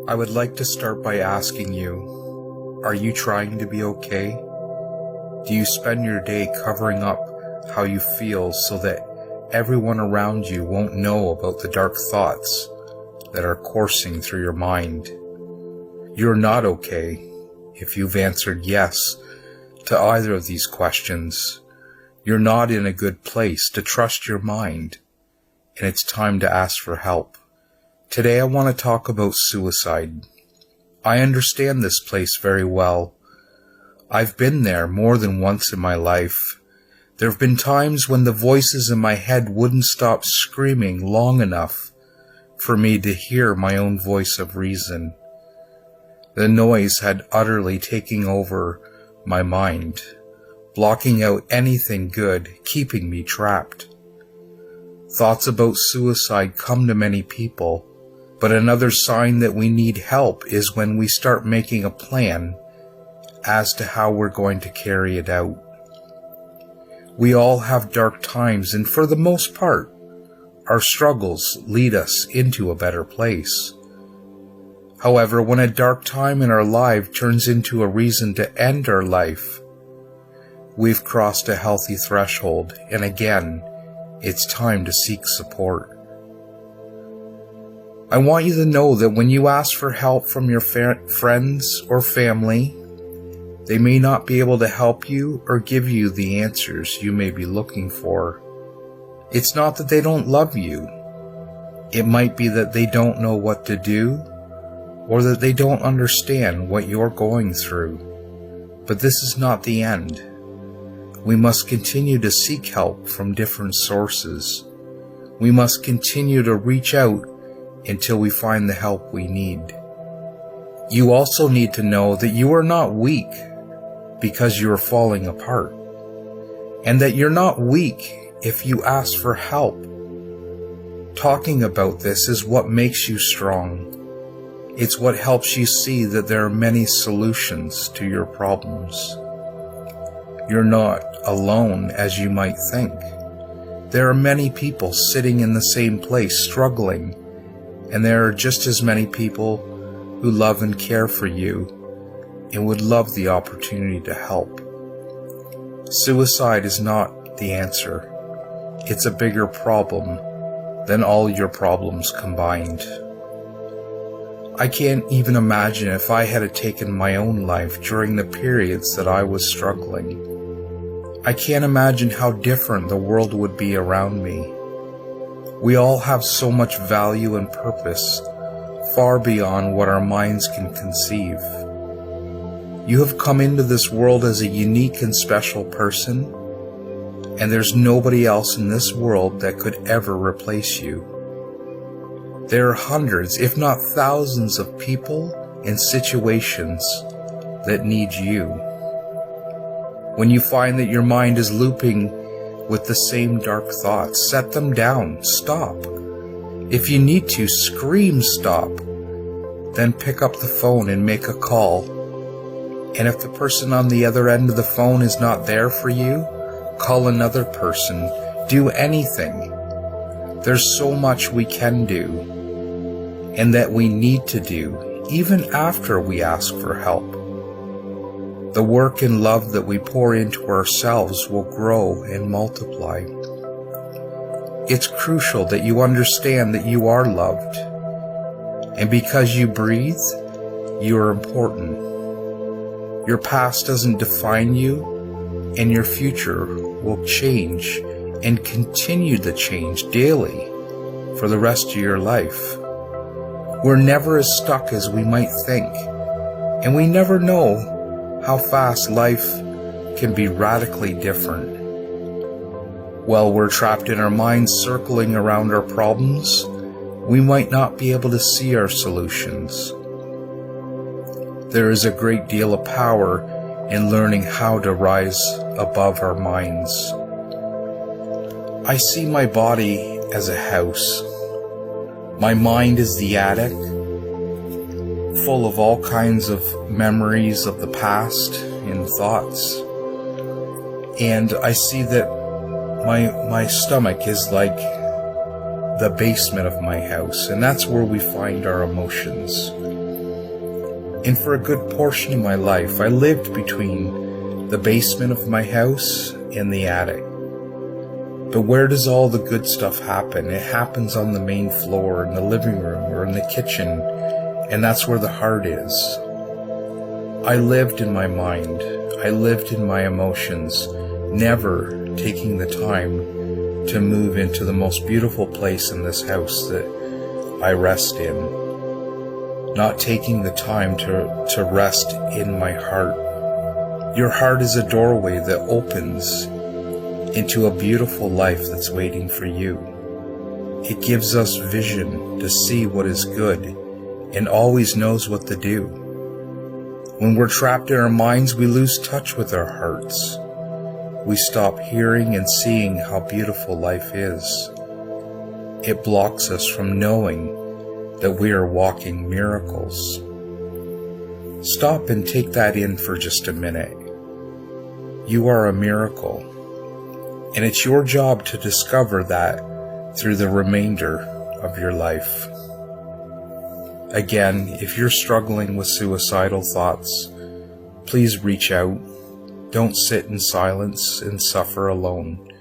I would like to start by asking you, are you trying to be okay? Do you spend your day covering up how you feel so that everyone around you won't know about the dark thoughts that are coursing through your mind? You're not okay if you've answered yes to either of these questions. You're not in a good place to trust your mind, and it's time to ask for help. Today I want to talk about suicide. I understand this place very well. I've been there more than once in my life. There have been times when the voices in my head wouldn't stop screaming long enough for me to hear my own voice of reason. The noise had utterly taken over my mind, blocking out anything good, keeping me trapped. Thoughts about suicide come to many people, but another sign that we need help is when we start making a plan as to how we're going to carry it out. We all have dark times, and for the most part, our struggles lead us into a better place. However, when a dark time in our life turns into a reason to end our life, we've crossed a healthy threshold, and again, it's time to seek support. I want you to know that when you ask for help from your friends or family, they may not be able to help you or give you the answers you may be looking for. It's not that they don't love you. It might be that they don't know what to do, or that they don't understand what you're going through. But this is not the end. We must continue to seek help from different sources. We must continue to reach out until we find the help we need. You also need to know that you are not weak because you are falling apart, and that you're not weak if you ask for help. Talking about this is what makes you strong. It's what helps you see that there are many solutions to your problems. You're not alone as you might think. There are many people sitting in the same place struggling, and there are just as many people who love and care for you and would love the opportunity to help. Suicide is not the answer. It's a bigger problem than all your problems combined. I can't even imagine if I had taken my own life during the periods that I was struggling. I can't imagine how different the world would be around me. We all have so much value and purpose, far beyond what our minds can conceive. You have come into this world as a unique and special person, and there's nobody else in this world that could ever replace you. There are hundreds, if not thousands, of people and situations that need you. When you find that your mind is looping with the same dark thoughts, set them down, stop. If you need to, scream stop. Then pick up the phone and make a call. And if the person on the other end of the phone is not there for you, call another person. Do anything. There's so much we can do, and that we need to do, even after we ask for help. The work and love that we pour into ourselves will grow and multiply. It's crucial that you understand that you are loved, and because you breathe, you are important. Your past doesn't define you, and your future will change and continue to change daily for the rest of your life. We're never as stuck as we might think, and we never know how fast life can be radically different. While we're trapped in our minds circling around our problems, we might not be able to see our solutions. There is a great deal of power in learning how to rise above our minds. I see my body as a house. My mind is the attic, full of all kinds of memories of the past and thoughts. And I see that my stomach is like the basement of my house, and that's where we find our emotions. And for a good portion of my life, I lived between the basement of my house and the attic. But where does all the good stuff happen? It happens on the main floor, in the living room, or in the kitchen, and that's where the heart is. I lived in my mind. I lived in my emotions, never taking the time to move into the most beautiful place in this house that I rest in. Not taking the time to rest in my heart. Your heart is a doorway that opens into a beautiful life that's waiting for you. It gives us vision to see what is good and always knows what to do. When we're trapped in our minds, we lose touch with our hearts. We stop hearing and seeing how beautiful life is. It blocks us from knowing that we are walking miracles. Stop and take that in for just a minute. You are a miracle, and it's your job to discover that through the remainder of your life. Again, if you're struggling with suicidal thoughts, please reach out. Don't sit in silence and suffer alone.